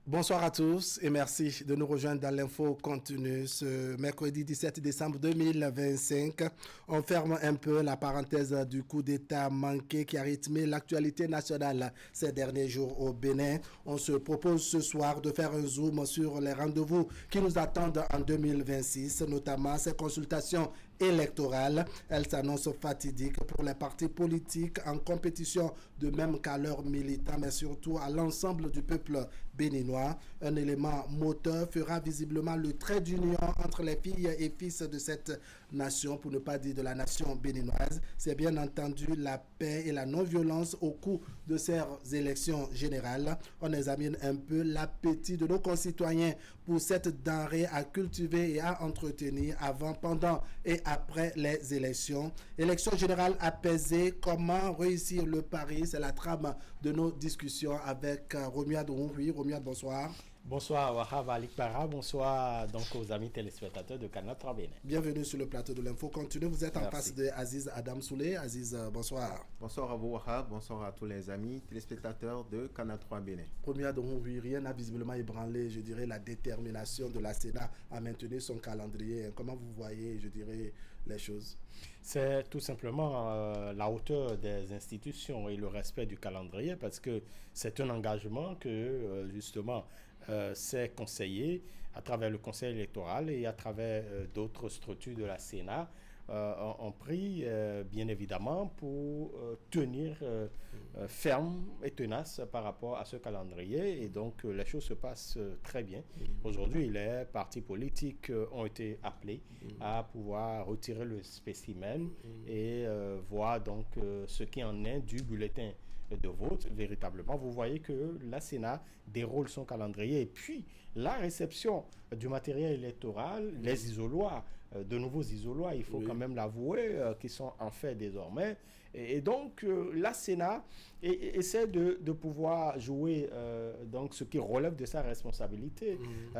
Bonsoir à tous et merci de nous rejoindre dans l'info continue ce mercredi 17 décembre 2025. On ferme un peu la parenthèse du coup d'État manqué qui a rythmé l'actualité nationale ces derniers jours au Bénin. On se propose ce soir de faire un zoom sur les rendez-vous qui nous attendent en 2026, notamment ces consultations électorales. Elles s'annoncent fatidiques pour les partis politiques en compétition de même qu'à leurs militants, mais surtout à l'ensemble du peuple béninois. Un élément moteur fera visiblement le trait d'union entre les filles et fils de cette nation, pour ne pas dire de la nation béninoise. C'est bien entendu la paix et la non-violence au cours de ces élections générales. On examine un peu l'appétit de nos concitoyens pour cette denrée à cultiver et à entretenir avant, pendant et après les élections. Élections générales apaisées, comment réussir le pari? C'est la trame de nos discussions avec Romuald Rouhui. Romuald, bonsoir. Bonsoir Wahab Alikbara, bonsoir donc aux amis téléspectateurs de Canal 3 Bénin. Bienvenue sur le plateau de l'Info Continue. Vous êtes en face de Aziz Adam Soulé. Aziz, bonsoir. Bonsoir à vous Wahab, bonsoir à tous les amis téléspectateurs de Canal 3 Bénin. Premier de oui, rien n'a visiblement ébranlé, je dirais, la détermination de la Sénat à maintenir son calendrier. Comment vous voyez, je dirais, les choses? C'est tout simplement la hauteur des institutions et le respect du calendrier, parce que c'est un engagement que justement ces conseillers, à travers le conseil électoral et à travers d'autres structures de la Sénat, ont pris bien évidemment pour tenir ferme et tenace par rapport à ce calendrier, et donc les choses se passent très bien. Aujourd'hui, les partis politiques ont été appelés à pouvoir retirer le spécimen et voir donc ce qui en est du bulletin de vote. Véritablement, vous voyez que la Sénat déroule son calendrier, et puis la réception du matériel électoral, les isoloirs, de nouveaux isoloirs, il faut quand même l'avouer, qui sont en fait désormais. Et donc, la Sénat essaie de pouvoir jouer donc ce qui relève de sa responsabilité,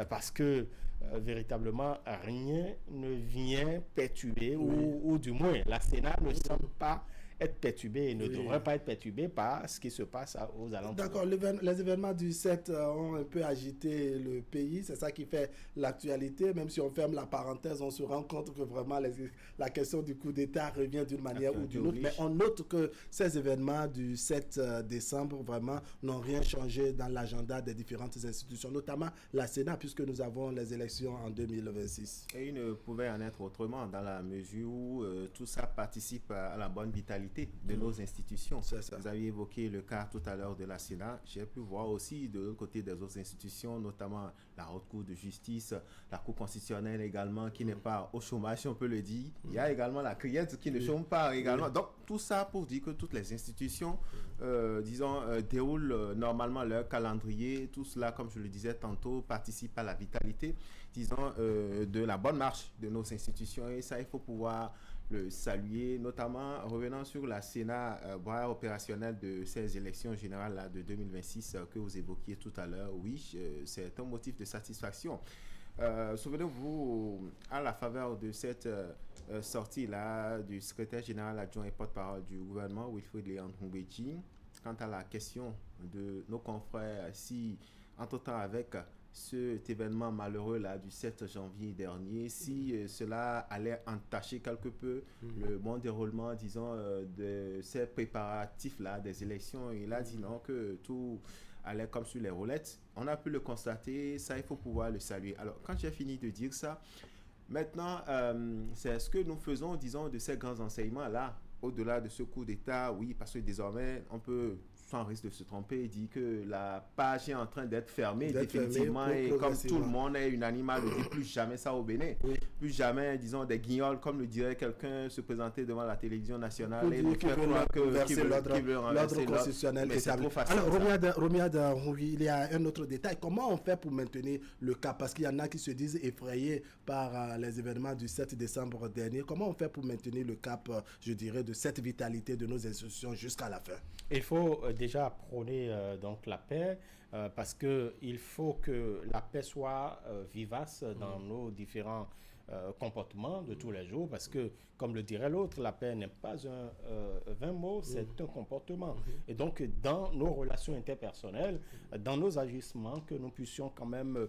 parce que véritablement, rien ne vient perturber, ou du moins, la Sénat ne semble pas être perturbé et ne devrait pas être perturbé par ce qui se passe aux alentours. D'accord, les événements du 7 ont un peu agité le pays, c'est ça qui fait l'actualité. Même si on ferme la parenthèse, on se rend compte que vraiment la question du coup d'État revient d'une manière ou d'une autre. Mais on note que ces événements du 7 décembre vraiment n'ont rien changé dans l'agenda des différentes institutions, notamment la Sénat, puisque nous avons les élections en 2026. Et il ne pouvait en être autrement, dans la mesure où tout ça participe à la bonne vitalité de nos institutions. Vous aviez évoqué le cas tout à l'heure de la Sénat. J'ai pu voir aussi de l'autre côté des autres institutions, notamment la Haute Cour de justice, la Cour constitutionnelle également, qui n'est pas au chômage, si on peut le dire. Il y a également la CRIET qui ne chôme pas également. Donc, tout ça pour dire que toutes les institutions, déroulent normalement leur calendrier. Tout cela, comme je le disais tantôt, participe à la vitalité, de la bonne marche de nos institutions. Et ça, il faut pouvoir le saluer, notamment revenant sur la Sénat, bras opérationnel de ces élections générales là, de 2026 que vous évoquiez tout à l'heure. Oui, c'est un motif de satisfaction. Souvenez-vous, à la faveur de cette sortie-là du secrétaire général adjoint et porte-parole du gouvernement, Wilfried Léon Ngoubechi, quant à la question de nos confrères, si, entre-temps avec cet événement malheureux là du 7 janvier dernier, si cela allait entacher quelque peu le bon déroulement, disons, de ces préparatifs là des élections. Il a dit non, que tout allait comme sur les roulettes. On a pu le constater, ça il faut pouvoir le saluer. Alors quand j'ai fini de dire ça, maintenant c'est ce que nous faisons, disons, de ces grands enseignements là, au-delà de ce coup d'État. Oui, parce que désormais on peut, sans risque de se tromper, dit que la page est en train d'être fermée définitivement, et comme tout le monde est unanime à le dire, plus jamais ça au Bénin, plus jamais, disons, des guignols, comme le dirait quelqu'un, se présenter devant la télévision nationale et qui veut l'ordre constitutionnel établi. Alors Romuald, il y a un autre détail. Comment on fait pour maintenir le cap? Parce qu'il y en a qui se disent effrayés par les événements du 7 décembre dernier. Comment on fait pour maintenir le cap, je dirais, de cette vitalité de nos institutions jusqu'à la fin? Il faut déjà prôner donc la paix, parce que il faut que la paix soit vivace dans nos différents comportement de tous les jours, parce que, comme le dirait l'autre, la paix n'est pas un vain mot, c'est un comportement. Et donc, dans nos relations interpersonnelles, dans nos agissements, que nous puissions quand même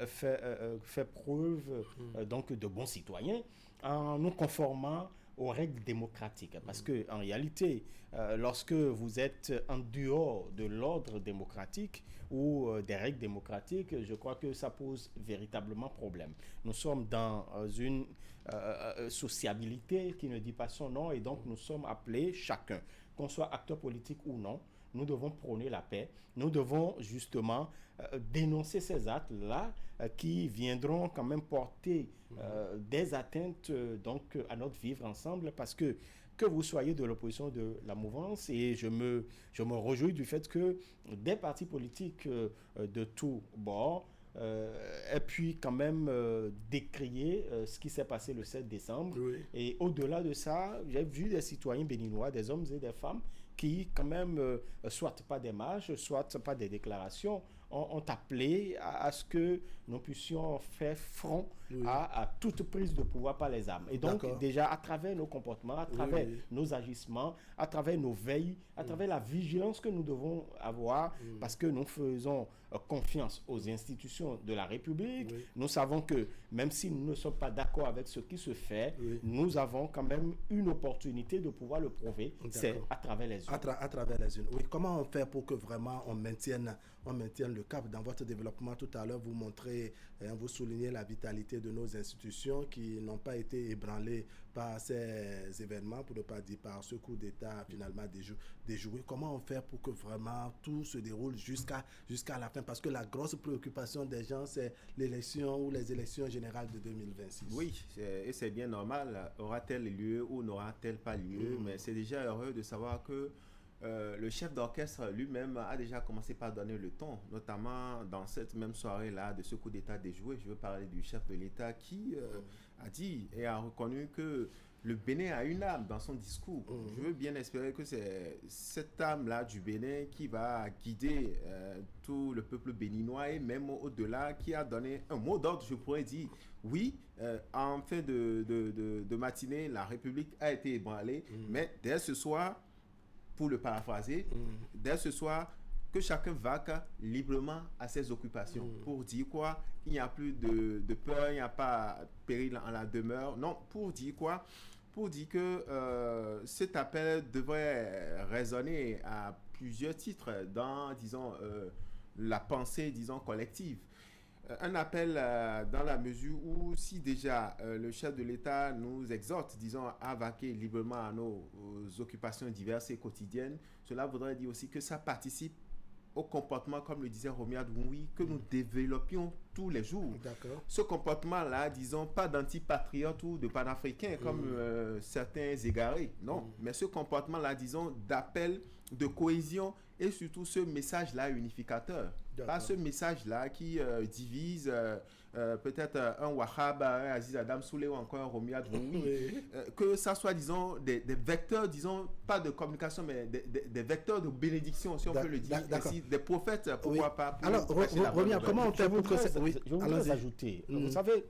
faire preuve donc de bons citoyens, en nous conformant aux règles démocratiques. Parce que en réalité, lorsque vous êtes en dehors de l'ordre démocratique ou des règles démocratiques, je crois que ça pose véritablement problème. Nous sommes dans une sociabilité qui ne dit pas son nom, et donc nous sommes appelés chacun, qu'on soit acteur politique ou non, nous devons prôner la paix, nous devons justement dénoncer ces actes-là qui viendront quand même porter des atteintes donc à notre vivre ensemble, parce que vous soyez de l'opposition de la mouvance, et je me réjouis du fait que des partis politiques de tous bords et puis quand même décrier ce qui s'est passé le 7 décembre. Oui. Et au-delà de ça, j'ai vu des citoyens béninois, des hommes et des femmes, qui quand même, soit pas des marches, soit pas des déclarations, ont appelé à ce que nous puissions faire front à toute prise de pouvoir par les armes. Et donc, déjà, à travers nos comportements, à travers nos agissements, à travers nos veilles, à travers la vigilance que nous devons avoir, parce que nous faisons confiance aux institutions de la République. Nous savons que même si nous ne sommes pas d'accord avec ce qui se fait, nous avons quand même une opportunité de pouvoir le prouver. C'est à travers les urnes. À travers les urnes. Oui, comment on fait pour que vraiment on maintienne le cap dans votre développement? Tout à l'heure, vous montrez, vous soulignez la vitalité de nos institutions qui n'ont pas été ébranlées par ces événements, pour ne pas dire par ce coup d'État finalement déjoué. Comment on fait pour que vraiment tout se déroule jusqu'à la fin? Parce que la grosse préoccupation des gens, c'est l'élection ou les élections générales de 2026. Oui, et c'est bien normal. Aura-t-elle lieu ou n'aura-t-elle pas lieu? Mais c'est déjà heureux de savoir que le chef d'orchestre lui-même a déjà commencé par donner le ton, notamment dans cette même soirée-là de ce coup d'État déjoué. Je veux parler du chef de l'État qui a dit et a reconnu que le Bénin a une âme dans son discours. Je veux bien espérer que c'est cette âme-là du Bénin qui va guider tout le peuple béninois, et même au-delà, qui a donné un mot d'ordre, je pourrais dire. Oui, en fin de matinée, la République a été ébranlée, mais dès ce soir, pour le paraphraser, dès ce soir, que chacun vaque librement à ses occupations. Pour dire quoi? Il n'y a plus de peur, il n'y a pas péril en la demeure. Non, pour dire quoi? Pour dire que cet appel devrait résonner à plusieurs titres dans, disons, la pensée, disons, collective. Un appel dans la mesure où, si déjà le chef de l'État nous exhorte, disons, à vaquer librement à nos occupations diverses et quotidiennes, cela voudrait dire aussi que ça participe au comportement, comme le disait Romia Dwoui, que nous développions tous les jours. D'accord. Ce comportement-là, disons, pas d'antipatriote ou de panafricain, comme certains égarés, non. Mais ce comportement-là, disons, d'appel, de cohésion, et surtout ce message-là unificateur. Pas ce message-là qui divise peut-être un Wahab, un Aziz Adam Soulé ou encore un Romia Dwoui. Que ça soit, disons, des vecteurs, disons, pas de communication, mais des vecteurs de bénédiction, si on peut le dire ainsi, des prophètes, pourquoi pas. Alors, Romia, comment on fait pour que ça... Je voudrais ajouter. Vous savez,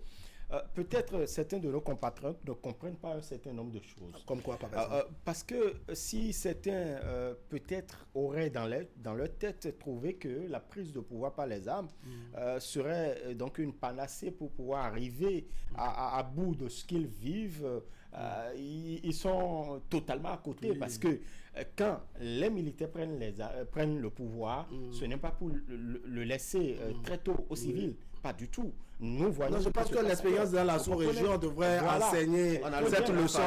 peut-être certains de nos compatriotes ne comprennent pas un certain nombre de choses. Comme quoi, par exemple? Parce que si certains, peut-être, auraient dans leur tête trouvé que la prise de pouvoir par les armes serait donc une panacée pour pouvoir arriver à bout de ce qu'ils vivent, ils sont totalement à côté. Parce que quand les militaires prennent le pouvoir, ce n'est pas pour le laisser très tôt aux civils. Pas du tout. Nous voyons. Non, je pense que l'expérience dans la sous-région devrait enseigner cette leçon.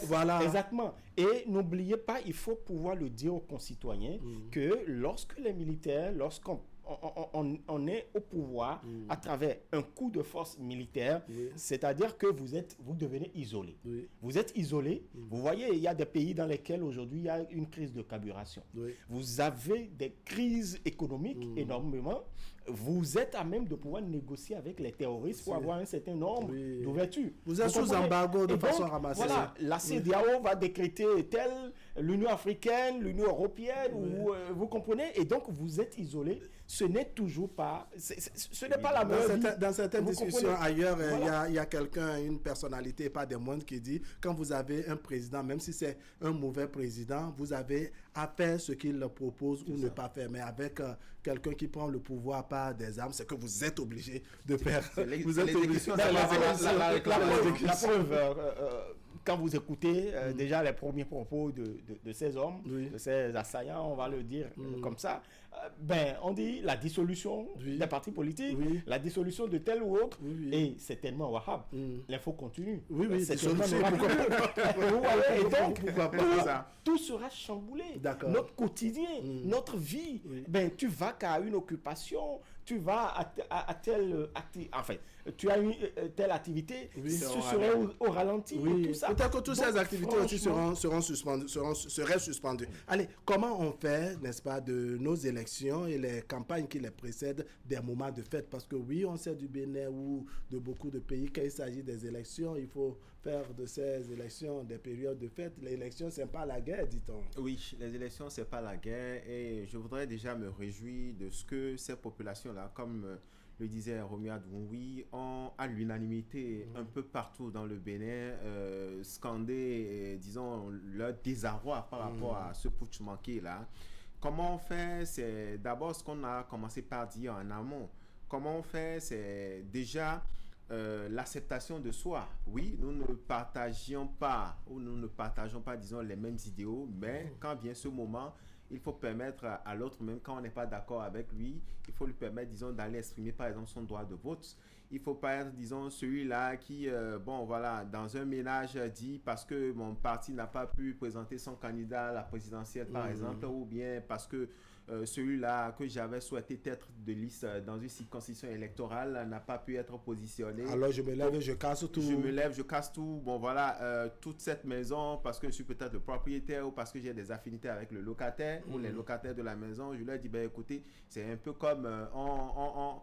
Voilà. Exactement. Et n'oubliez pas, il faut pouvoir le dire aux concitoyens que lorsque les militaires, lorsqu'on est au pouvoir à travers un coup de force militaire, c'est-à-dire que vous devenez isolé. Vous êtes isolé. Vous voyez, il y a des pays dans lesquels aujourd'hui il y a une crise de carburation. Vous avez des crises économiques énormément. vous êtes à même de pouvoir négocier avec les terroristes pour avoir un certain nombre d'ouvertures. Vous êtes sous embargo de façon ramassée. Voilà, la CEDEAO va décréter telle, l'Union africaine, l'Union européenne, vous comprenez? Et donc, vous êtes isolé. Ce n'est toujours pas... ce n'est pas la même. Dans certaines discussions ailleurs, il y a quelqu'un, une personnalité, pas des moindres, qui dit, quand vous avez un président, même si c'est un mauvais président, vous avez à faire ce qu'il propose ou ne pas faire. Mais avec quelqu'un qui prend le pouvoir par des armes, c'est que vous êtes obligé de faire. Vous êtes obligé. La preuve, quand vous écoutez déjà les premiers propos de ces hommes, de ces assaillants, on va le dire comme ça, on dit la dissolution des partis politiques, la dissolution de tel ou autre, et c'est tellement wahab. L'info continue. C'est tellement et donc, tout sera chamboulé. Notre quotidien, notre vie, tu vas qu'à une occupation, tu vas à telle activité, enfin, tu as une telle activité, ce serait au ralenti. Tout ça. Peut-être que toutes ces activités aussi seraient suspendues. Allez, comment on fait, n'est-ce pas, de nos élections et les campagnes qui les précèdent des moments de fête? Parce que oui, on sait du Bénin ou de beaucoup de pays, quand il s'agit des élections, il faut faire de ces élections des périodes de fête. L'élection, c'est pas la guerre, dit-on. Oui, les élections, c'est pas la guerre. Et je voudrais déjà me réjouir de ce que ces populations-là, comme le disait Romuald Adwoui, ont à l'unanimité un peu partout dans le Bénin scandé, disons, leur désarroi par rapport à ce putsch manqué là. Comment on fait? C'est d'abord ce qu'on a commencé par dire en amont. Comment on fait? C'est déjà l'acceptation de soi. Oui, nous ne partageons pas, disons, les mêmes idéaux, mais quand vient ce moment, il faut permettre à l'autre, même quand on n'est pas d'accord avec lui, il faut lui permettre, disons, d'aller exprimer, par exemple, son droit de vote. Il ne faut pas être, disons, celui-là qui, dans un ménage dit parce que mon parti n'a pas pu présenter son candidat à la présidentielle, par exemple, ou bien parce que celui-là que j'avais souhaité être de liste dans une circonscription électorale n'a pas pu être positionné. Alors je me lève et je casse tout. Je casse tout. Toute cette maison, parce que je suis peut-être le propriétaire ou parce que j'ai des affinités avec le locataire ou les locataires de la maison, je leur dis, écoutez, c'est un peu comme on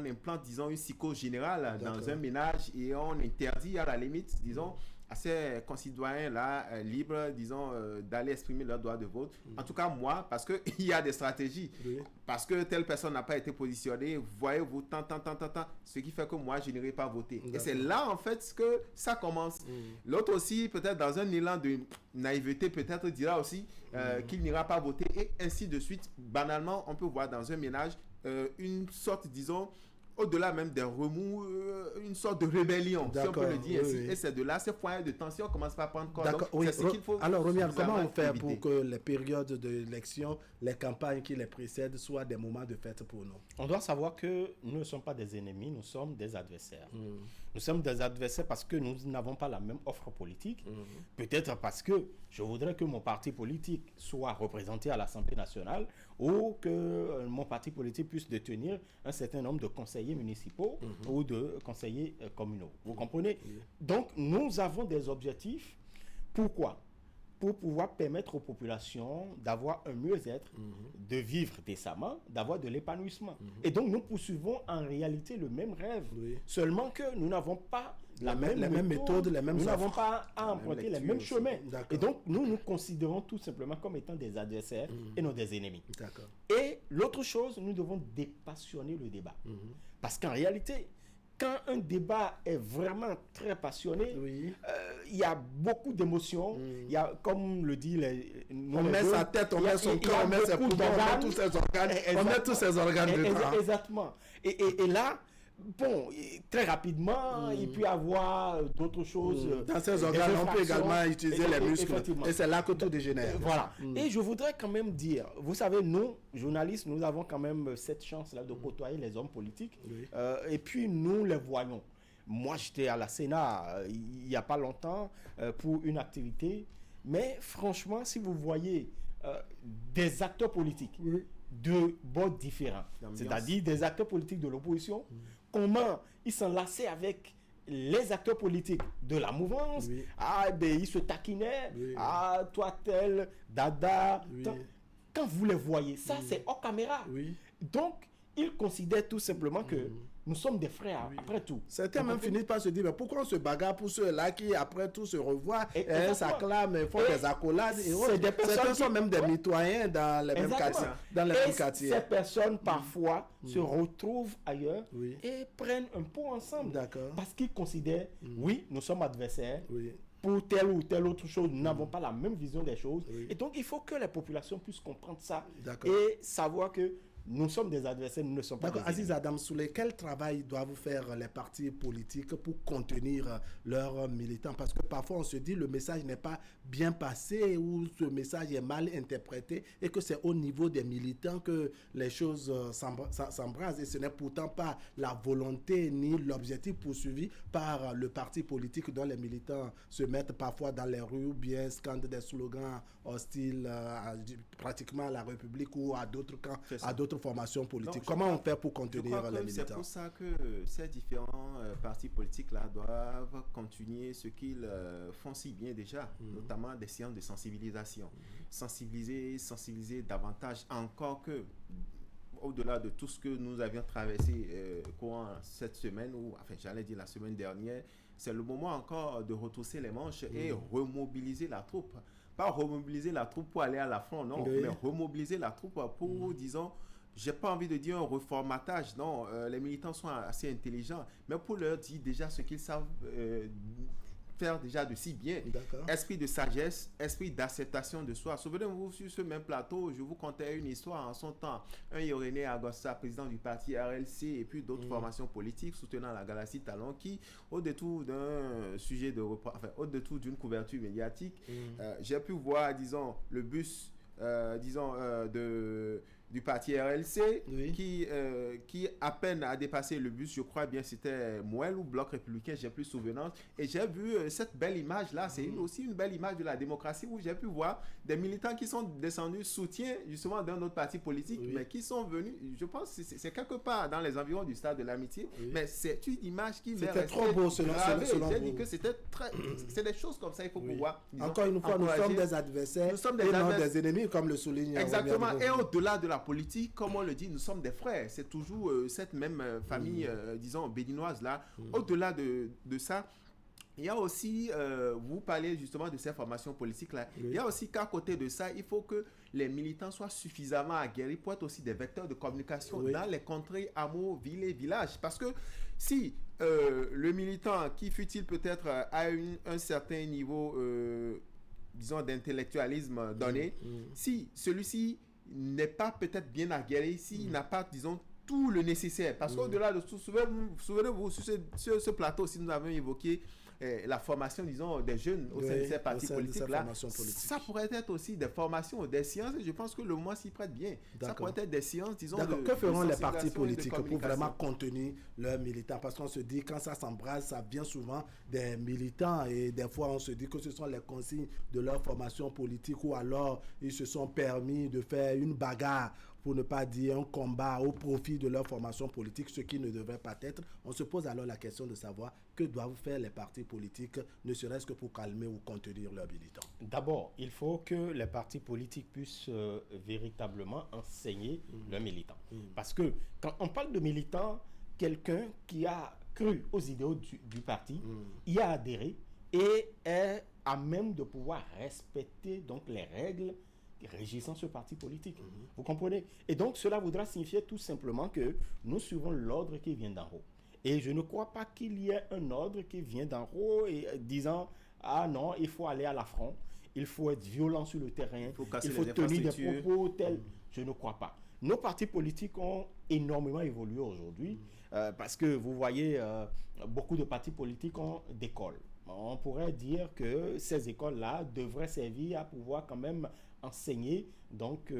implante, disons, une psychose générale dans un ménage et on interdit à la limite, disons, à ces concitoyens-là libres, disons, d'aller exprimer leur droit de vote. En tout cas, moi, parce qu'il y a des stratégies. Parce que telle personne n'a pas été positionnée, voyez-vous, tant. Ce qui fait que moi, je n'irai pas voter. Et c'est là, en fait, que ça commence. L'autre aussi, peut-être dans un élan de naïveté, peut-être dira aussi qu'il n'ira pas voter. Et ainsi de suite. Banalement, on peut voir dans un ménage une sorte, disons, au-delà même des remous, une sorte de rébellion, si on peut le dire ainsi. Et c'est de là, ces foyers de tension commencent à prendre corps. Donc, c'est ce qu'il faut. Alors, Romuald, comment on fait pour que les périodes d'élection, les campagnes qui les précèdent soient des moments de fête pour nous? On doit savoir que nous ne sommes pas des ennemis, nous sommes des adversaires. Nous sommes des adversaires parce que nous n'avons pas la même offre politique. Peut-être parce que je voudrais que mon parti politique soit représenté à l'Assemblée nationale ou que mon parti politique puisse détenir un certain nombre de conseillers municipaux ou de conseillers communaux. Vous comprenez? Donc, nous avons des objectifs. Pourquoi? Pour pouvoir permettre aux populations d'avoir un mieux-être, de vivre décemment, d'avoir de l'épanouissement. Et donc, nous poursuivons en réalité le même rêve. Seulement que nous n'avons pas la même méthode, les mêmes nous n'avons pas à emprunter les mêmes chemins. Et donc, nous nous considérons tout simplement comme étant des adversaires et non des ennemis. Et l'autre chose, nous devons dépassionner le débat. Parce qu'en réalité, quand un débat est vraiment très passionné, il y a beaucoup d'émotions. Il y a, comme le dit on met sa tête, on met son cœur, on met ses poumons, on met tous ses organes. On met tous ses organes dedans. Exactement. Et là, bon, très rapidement, il peut y avoir d'autres choses. Dans ces organes, on peut également utiliser les muscles. Et c'est là que tout dégénère. Voilà. Et je voudrais quand même dire, vous savez, nous, journalistes, nous avons quand même cette chance-là de côtoyer les hommes politiques. Et puis, nous les voyons. Moi, j'étais à la Sénat il n'y a pas longtemps pour une activité. Mais franchement, si vous voyez des acteurs politiques de bords différents, c'est-à-dire des acteurs politiques de l'opposition, comment ils s'enlaçaient avec les acteurs politiques de la mouvance. Ils se taquinaient. Toi tel, dada. Quand vous les voyez, ça c'est hors caméra. Donc, ils considèrent tout simplement que nous sommes des frères, après tout. Certains même finissent par se dire, mais pourquoi on se bagarre pour ceux-là qui, après tout, se revoient, s'acclament, font des accolades et autres. Certains sont même des mitoyens dans les mêmes quartiers. Dans les mêmes quartiers. Ces personnes, parfois, se retrouvent ailleurs et prennent un pot ensemble. Parce qu'ils considèrent, oui, nous sommes adversaires. Pour telle ou telle autre chose, nous n'avons pas la même vision des choses. Et donc, il faut que les populations puissent comprendre ça et savoir que nous sommes des adversaires, nous ne sommes pas des ennemis. Aziz Adam Souley, quel travail doivent faire les partis politiques pour contenir leurs militants? Parce que parfois on se dit le message n'est pas bien passé ou ce message est mal interprété et que c'est au niveau des militants que les choses s'embrasent et ce n'est pourtant pas la volonté ni l'objectif poursuivi par le parti politique dont les militants se mettent parfois dans les rues ou bien scandent des slogans hostiles pratiquement à la République ou à d'autres camps, à d'autres formations politiques. Comment on fait pour contenir les militants? C'est pour ça que ces différents partis politiques-là doivent continuer ce qu'ils font si bien déjà, notamment des séances de sensibilisation. Sensibiliser davantage, encore que au-delà de tout ce que nous avions traversé courant cette semaine, ou enfin j'allais dire la semaine dernière, c'est le moment encore de retrousser les manches et remobiliser la troupe. Pas remobiliser la troupe pour aller à la front, non, mais remobiliser la troupe pour, disons, j'ai pas envie de dire un reformatage, non, les militants sont assez intelligents, mais pour leur dire déjà ce qu'ils savent faire déjà de si bien. Esprit de sagesse, esprit d'acceptation de soi. Souvenez-vous, sur ce même plateau, je vous contais une histoire en son temps. Un Irénée Agosta, président du parti RLC et puis d'autres formations politiques soutenant la Galaxie Talon qui, au détour d'un sujet au détour d'une couverture médiatique, j'ai pu voir, disons, le bus, du parti RLC qui à peine a dépassé le bus, je crois bien c'était Mouel ou Bloc Républicain, j'ai plus souvenance, et j'ai vu cette belle image là, c'est aussi une belle image de la démocratie où j'ai pu voir des militants qui sont descendus soutien justement d'un autre parti politique, mais qui sont venus, je pense que c'est quelque part dans les environs du stade de l'amitié, mais c'est une image qui c'était trop beau selon j'ai dit que c'était c'est des choses comme ça, il faut pouvoir, disons, encore une fois, nous sommes des adversaires, et non des ennemis, comme le souligne exactement, et au-delà de la politique, comme on le dit, nous sommes des frères. C'est toujours cette même famille, disons, béninoise là. Au-delà de ça, il y a aussi, vous parlez justement de ces formations politiques là, il y a aussi qu'à côté de ça, il faut que les militants soient suffisamment aguerris pour être aussi des vecteurs de communication dans les contrées, hameaux, villes et villages. Parce que si le militant, qui fut-il peut-être à un certain niveau, disons, d'intellectualisme donné, si celui-ci n'est pas peut-être bien aguerri, s'il n'a pas, disons, tout le nécessaire. Parce qu'au-delà de tout, souvenez-vous, sur ce plateau, si nous avons évoqué la formation, disons, des jeunes au sein de ces partis politiques-là, ça pourrait être aussi des formations, des sciences, et je pense que le mois s'y prête bien. Ça pourrait être des sciences, disons, que feront les partis politiques pour vraiment contenir leurs militants? Parce qu'on se dit, quand ça s'embrase, ça vient souvent des militants, et des fois, on se dit que ce sont les consignes de leur formation politique, ou alors ils se sont permis de faire une bagarre, pour ne pas dire un combat au profit de leur formation politique, ce qui ne devrait pas être. On se pose alors la question de savoir que doivent faire les partis politiques, ne serait-ce que pour calmer ou contenir leurs militants. D'abord, il faut que les partis politiques puissent véritablement enseigner leurs militants. Parce que quand on parle de militants, quelqu'un qui a cru aux idéaux du parti, y a adhéré et est à même de pouvoir respecter donc les règles régissant ce parti politique. Vous comprenez? Et donc, cela voudra signifier tout simplement que nous suivons l'ordre qui vient d'en haut. Et je ne crois pas qu'il y ait un ordre qui vient d'en haut et disant « Ah non, il faut aller à l'affront, il faut être violent sur le terrain, il faut tenir des propos tels. » Je ne crois pas. Nos partis politiques ont énormément évolué aujourd'hui parce que vous voyez, beaucoup de partis politiques ont des écoles. On pourrait dire que ces écoles-là devraient servir à pouvoir quand même enseigner donc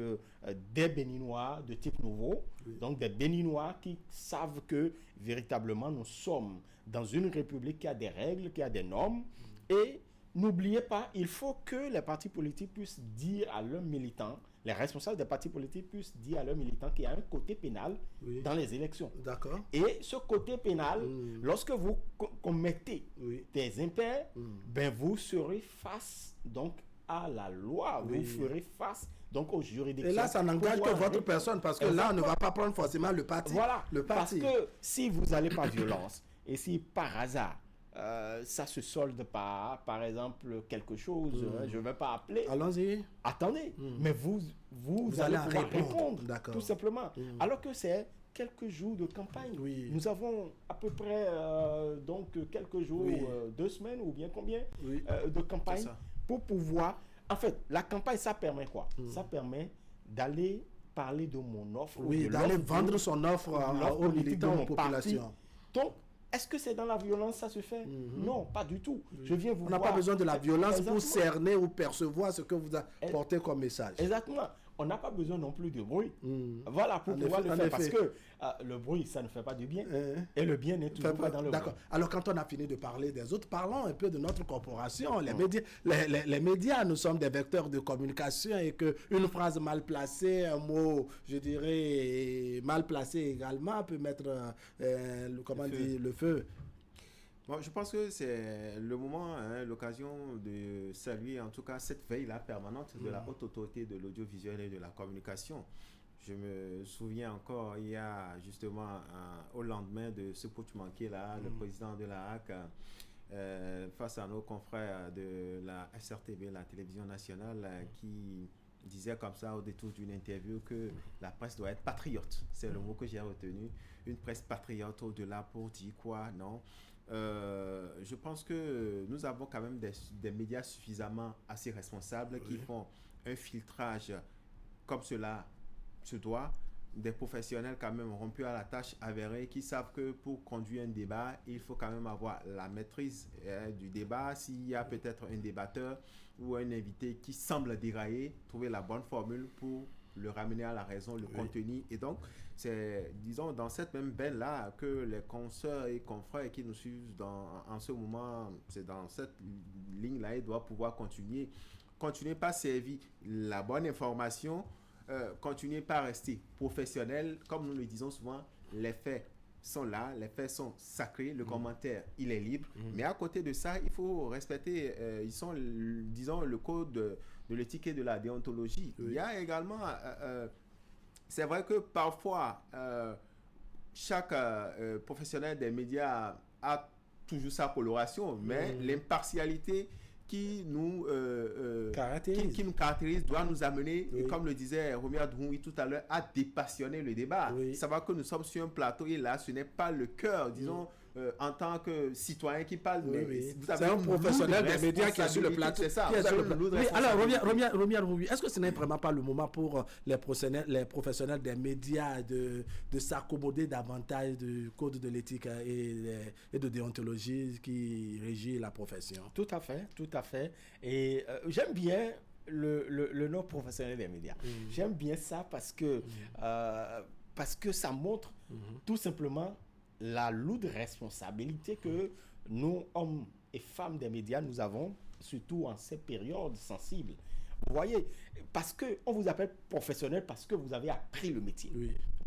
des Béninois de type nouveau, donc des Béninois qui savent que véritablement nous sommes dans une république qui a des règles, qui a des normes. Et n'oubliez pas, il faut que les partis politiques puissent dire à leurs militants, les responsables des partis politiques puissent dire à leurs militants qu'il y a un côté pénal dans les élections. D'accord. Et ce côté pénal, lorsque vous commettez des impairs, ben vous serez face donc à la loi. Oui. Vous ferez face donc aux juridictions. Et là, ça n'engage que votre personne, parce que là, on ne va pas prendre forcément le parti. Voilà, le parti. parce que si vous allez par violence, et si par hasard, ça se solde par exemple, quelque chose, je ne vais pas appeler. Allons-y. Attendez, mais vous allez pouvoir répondre, tout simplement. Alors que c'est quelques jours de campagne. Oui. Nous avons à peu près donc quelques jours, 2 semaines ou bien combien de campagne pour pouvoir... En fait, la campagne, ça permet quoi? Ça permet d'aller parler de mon offre. Oui, d'aller vendre son offre aux militants, aux populations. Donc, est-ce que c'est dans la violence ça se fait? Non, pas du tout. Je viens vous On n'a voir. pas besoin de la violence pour cerner ou percevoir ce que vous apportez comme message. Exactement. On n'a pas besoin non plus de bruit. Voilà, pour pouvoir le faire. Parce que le bruit, ça ne fait pas du bien. Et le bien n'est toujours pas dans le bruit. D'accord. Alors, quand on a fini de parler des autres, parlons un peu de notre corporation. Les médias, nous sommes des vecteurs de communication et qu'une phrase mal placée, un mot, je dirais, mal placé également peut mettre le feu. Bon, je pense que c'est le moment, l'occasion de saluer en tout cas cette veille-là permanente de la haute autorité de l'audiovisuel et de la communication. Je me souviens encore, il y a justement au lendemain de ce putsch manqué là, le président de la HAC, face à nos confrères de la SRTV, la télévision nationale, qui disait comme ça au détour d'une interview que la presse doit être patriote. C'est le mot que j'ai retenu. Une presse patriote au-delà pour dire quoi, non? Je pense que nous avons quand même des médias suffisamment assez responsables qui font un filtrage comme cela se doit, des professionnels quand même rompus à la tâche avérée qui savent que pour conduire un débat, il faut quand même avoir la maîtrise du débat. S'il y a peut-être un débatteur ou un invité qui semble dérailler, trouver la bonne formule pour le ramener à la raison, le contenir. Et donc, c'est, disons, dans cette même veine-là que les consoeurs et confrères qui nous suivent en ce moment, c'est dans cette ligne-là, ils doivent pouvoir continuer par servir la bonne information, continuer par rester professionnel. Comme nous le disons souvent, les faits sont là, les faits sont sacrés, le commentaire, il est libre. Mais à côté de ça, il faut respecter, disons, le code de l'éthique et de la déontologie. Il y a également... c'est vrai que parfois, chaque professionnel des médias a toujours sa coloration, mais l'impartialité qui nous caractérise doit nous amener, et comme le disait Romy Adroui tout à l'heure, à dépassionner le débat. Savoir que nous sommes sur un plateau et là, ce n'est pas le cœur, disons, en tant que citoyen qui parle. C'est un professionnel des médias qui est sur le plateau. C'est ça. Alors, Romy Adroui, est-ce que ce n'est vraiment pas le moment pour les professionnels des médias de s'accommoder davantage du code de l'éthique et de déontologie qui régit la profession? Tout à fait, tout à fait. Et j'aime bien le nom professionnel des médias. J'aime bien ça parce que ça montre tout simplement la lourde responsabilité que nous, hommes et femmes des médias, nous avons, surtout en ces périodes sensibles. Vous voyez, parce qu'on vous appelle professionnel parce que vous avez appris le métier.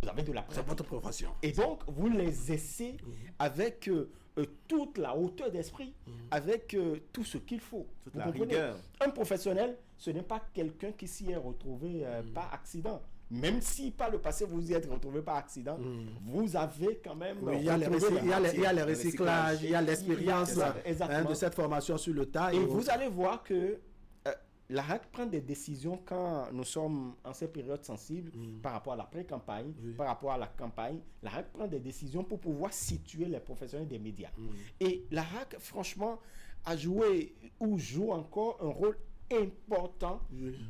Vous avez de la pratique. C'est votre profession. Et donc, vous les essayez avec toute la hauteur d'esprit, avec tout ce qu'il faut. Toute la rigueur. Un professionnel, ce n'est pas quelqu'un qui s'y est retrouvé par accident. Même si par le passé vous y êtes retrouvé par accident, vous avez quand même... il y a les recyclages, il y a l'expérience de cette formation sur le tas. Et vous allez voir que la RAC prend des décisions quand nous sommes en ces périodes sensibles par rapport à la pré-campagne, par rapport à la campagne. La RAC prend des décisions pour pouvoir situer les professionnels des médias. Et la RAC, franchement, a joué ou joue encore un rôle important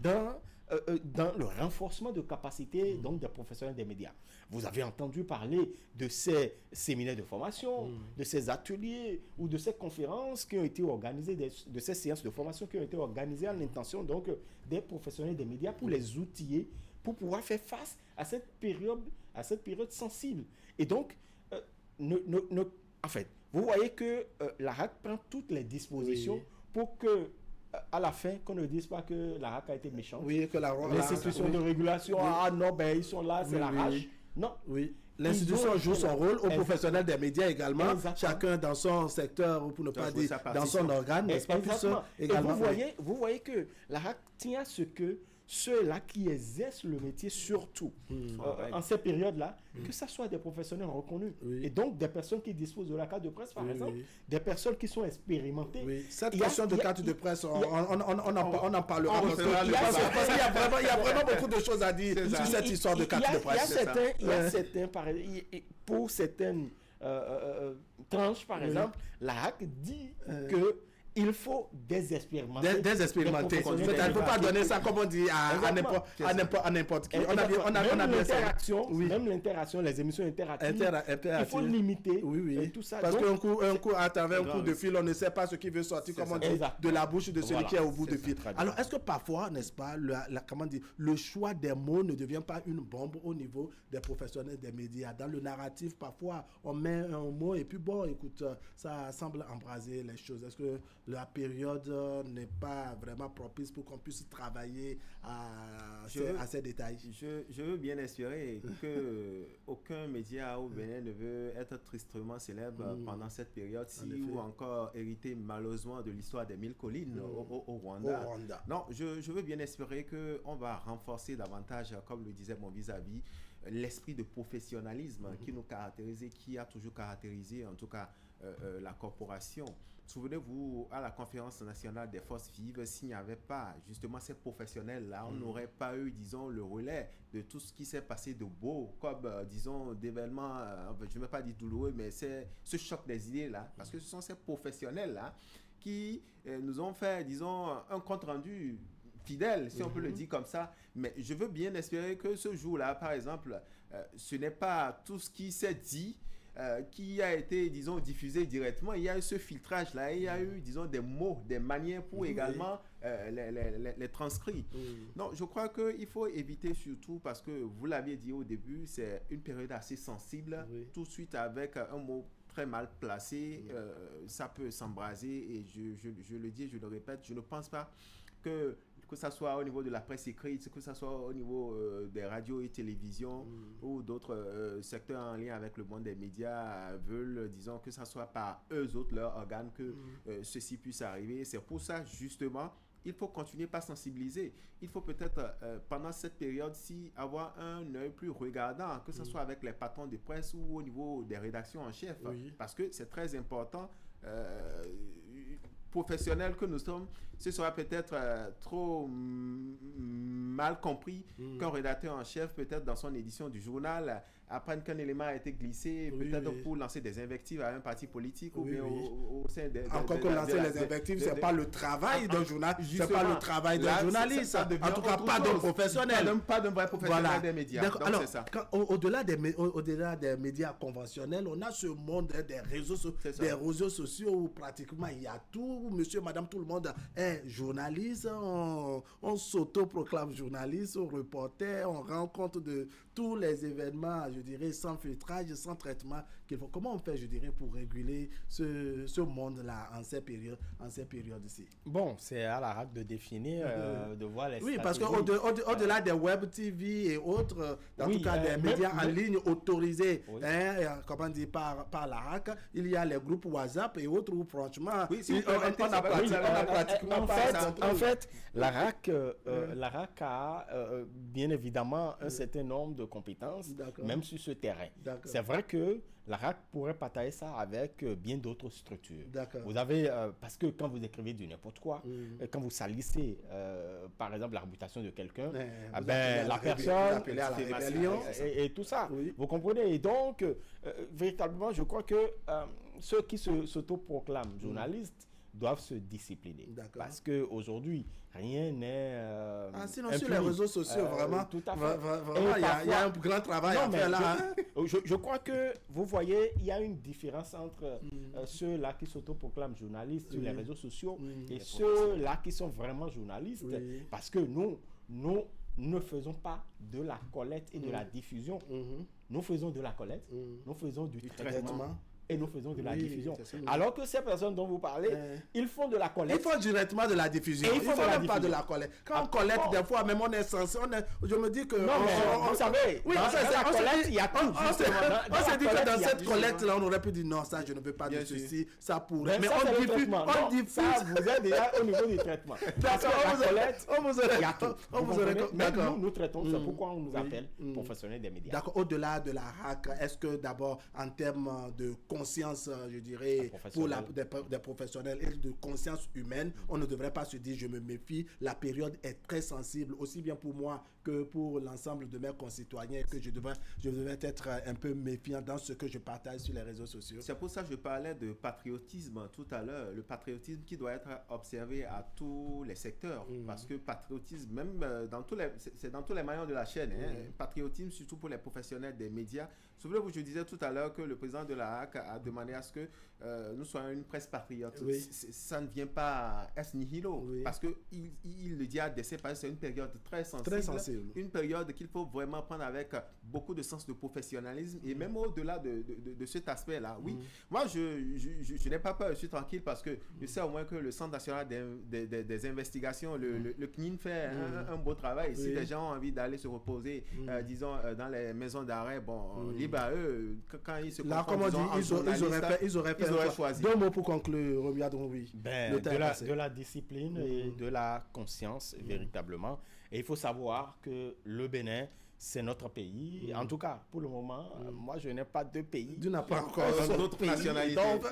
dans le renforcement de capacités donc des professionnels des médias. Vous avez entendu parler de ces séminaires de formation, de ces ateliers ou de ces conférences qui ont été organisées, de ces séances de formation qui ont été organisées en intention donc des professionnels des médias pour les outiller, pour pouvoir faire face à cette période sensible. Et donc, en fait, vous voyez que la RAC prend toutes les dispositions pour que à la fin, qu'on ne dise pas que la RAC a été méchante. Que les institutions de régulation, non, ils sont là, c'est la rage. Non. L'institution joue son rôle, aux professionnels des médias également, chacun dans son secteur, ou pour ne pas dire dans son organe, n'est-ce pas? Également, et vous voyez que la RAC tient à ce que ceux-là qui exercent le métier, surtout en ces périodes-là, que ce soit des professionnels reconnus. Et donc, des personnes qui disposent de la carte de presse, par exemple, des personnes qui sont expérimentées. Cette question de carte de presse, on en parlera. Parce qu'il y a vraiment beaucoup de choses à dire sur cette histoire de carte de presse. Il y a certains, pour certaines tranches, par exemple, la RAC dit que il faut des expérimentés. Il ne faut pas donner ça, comme on dit, à n'importe qui. Même l'interaction, les émissions interactives, il faut limiter et tout ça. Parce qu'un coup, à travers un coup de fil, on ne sait pas ce qui veut sortir, comme on dit, de la bouche de celui qui est au bout du fil. Alors, est-ce que parfois, n'est-ce pas, le choix des mots ne devient pas une bombe au niveau des professionnels des médias? Dans le narratif, parfois, on met un mot et puis bon, écoute, ça semble embraser les choses. Est-ce que la période n'est pas vraiment propice pour qu'on puisse travailler à ces détails? Je veux bien espérer que aucun média au Bénin ne veut être tristement célèbre pendant cette période-ci, ou encore hériter malheureusement de l'histoire des 1000 collines au Rwanda. Non, je veux bien espérer qu'on va renforcer davantage, comme le disait mon vis-à-vis, l'esprit de professionnalisme qui nous caractérise et qui a toujours caractérisé en tout cas la corporation. Souvenez-vous, à la conférence nationale des forces vives, s'il n'y avait pas justement ces professionnels-là, on n'aurait pas eu, disons, le relais de tout ce qui s'est passé de beau, comme, disons, d'événements, je ne vais pas dire douloureux, mais c'est ce choc des idées-là, parce que ce sont ces professionnels-là qui nous ont fait, disons, un compte-rendu fidèle, si on peut le dire comme ça. Mais je veux bien espérer que ce jour-là, par exemple, ce n'est pas tout ce qui s'est dit qui a été, disons, diffusé directement. Il y a eu ce filtrage-là, il y a eu, disons, des mots, des manières pour également les transcrire. Non, je crois qu'il faut éviter surtout, parce que vous l'aviez dit au début, c'est une période assez sensible. Tout de suite, avec un mot très mal placé, ça peut s'embraser. Et je le dis, je le répète, je ne pense pas que ce soit au niveau de la presse écrite, que ce soit au niveau des radios et télévisions ou d'autres secteurs en lien avec le monde des médias veulent, disons, que ce soit par eux autres, leurs organes, que ceci puisse arriver. C'est pour ça, justement, il faut continuer par sensibiliser. Il faut peut-être, pendant cette période-ci, avoir un œil plus regardant, que ce soit avec les patrons de presse ou au niveau des rédactions en chef, parce que c'est très important. Professionnels que nous sommes, ce sera peut-être trop mal compris qu'un rédacteur en chef, peut-être dans son édition du journal, apprenne qu'un élément a été glissé, peut-être pour lancer des invectives à un parti politique ou bien au sein des... Encore que lancer les invectives, ce n'est pas le travail d'un journaliste, ce n'est pas le travail d'un journaliste, en tout cas pas d'un professionnel. Pas d'un vrai professionnel des médias. Donc, alors, au-delà des médias conventionnels, on a ce monde des réseaux sociaux où pratiquement il y a tout, monsieur, madame, tout le monde est journaliste, on s'auto-proclame journaliste, on reporter, on rend compte de tous les événements, je dirais, sans filtrage, sans traitement qu'il faut. Comment on fait, je dirais, pour réguler ce monde-là en ces périodes-ci? Bon, c'est à la RAC de définir, de voir les stratégies. Oui, parce qu'au-delà des web TV et autres, en tout cas des médias en ligne autorisés, comment dire, par la RAC, il y a les groupes WhatsApp et autres où franchement, on n'a pratiquement pas ça. En fait, la RAC a bien évidemment un certain nombre de compétences, même sur ce terrain. C'est vrai que la RAC pourrait partager ça avec bien d'autres structures. Vous avez, parce que quand vous écrivez du n'importe quoi, quand vous salissez, par exemple, la réputation de quelqu'un, la personne, et tout ça, vous comprenez? Et donc, véritablement, je crois que ceux qui s'autoproclament journalistes doivent se discipliner. Parce qu'aujourd'hui, rien n'est... sinon, sur les réseaux sociaux, vraiment, tout à fait. Vraiment, il y a un grand travail à faire là. Je crois que, vous voyez, il y a une différence entre ceux-là qui s'autoproclament journalistes sur les réseaux sociaux et ceux-là qui sont vraiment journalistes. Parce que nous ne faisons pas de la collecte et de la diffusion. Nous faisons de la collecte, nous faisons du traitement. et nous faisons de la Oui, diffusion. c'est ça. Alors que ces personnes dont vous parlez, ils font de la Ils collecte. font directement de la diffusion. Et Ils ils font font de la même pas de diffusion. la collecte. Quand on Ah, collecte, bon. des fois, même on est censé. Je me dis que. Non, mais vous savez, oui, dans on la collecte, il y a tout. On s'est justement. Dans la dit que collecte, dans il y a cette tout. collecte-là, on aurait pu dire non, ça, je ne veux pas de Bien sûr. ceci, ça pourrait. Mais ça, on c'est le diffuse. traitement. On Non, diffuse. ça, vous êtes déjà au niveau du traitement. Parce que la collecte, on vous aurait. il y a tout. On vous Vous aurait. comprenez? Même D'accord. nous traitons, c'est pourquoi on nous appelle professionnels des médias. D'accord. Au-delà de la RAC, est-ce que d'abord, en termes de conscience, je dirais, pour des professionnels et de conscience humaine, on ne devrait pas se dire je me méfie. La période est très sensible, aussi bien pour moi que pour l'ensemble de mes concitoyens, que je devrais être un peu méfiant dans ce que je partage sur les réseaux sociaux. C'est pour ça que je parlais de patriotisme tout à l'heure. Le patriotisme qui doit être observé à tous les secteurs. Parce que patriotisme, même c'est dans tous les maillons de la chaîne. Patriotisme, surtout pour les professionnels des médias. Souvenez-vous, je disais tout à l'heure que le président de la HAC a demandé à ce que nous soyons une presse patriote. Oui. Ça ne vient pas ex nihilo. Oui. Parce qu'il le dit à décès, parce que c'est une période très sensible. Très sensible. Une période qu'il faut vraiment prendre avec beaucoup de sens de professionnalisme. Et même au-delà de cet aspect-là, oui. Moi, je n'ai pas peur, je suis tranquille parce que je sais au moins que le Centre national des investigations, le CNIN, fait un beau travail. Si les gens ont envie d'aller se reposer, disons, dans les maisons d'arrêt, bon, libre à eux, quand ils se Là, confrontent, comme on dit, ils auraient choisi. Deux mots pour conclure, Romuald Rouy. De la discipline et de la conscience, véritablement. Et il faut savoir que le Bénin, c'est notre pays. En tout cas, pour le moment, moi, je n'ai pas de pays. Tu n'as pas encore d'autres nationalités. Donc,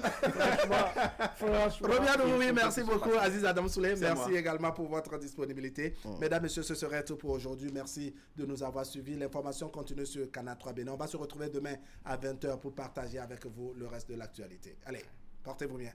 franchement, Romuald Rouy, merci beaucoup. Aziz Adam Souley, merci moi. également pour votre disponibilité. Mesdames, Messieurs, ce serait tout pour aujourd'hui. Merci de nous avoir suivis. L'information continue sur Canal 3 Bénin. On va se retrouver demain à 20h pour partager avec vous le reste de l'actualité. Allez, portez-vous bien.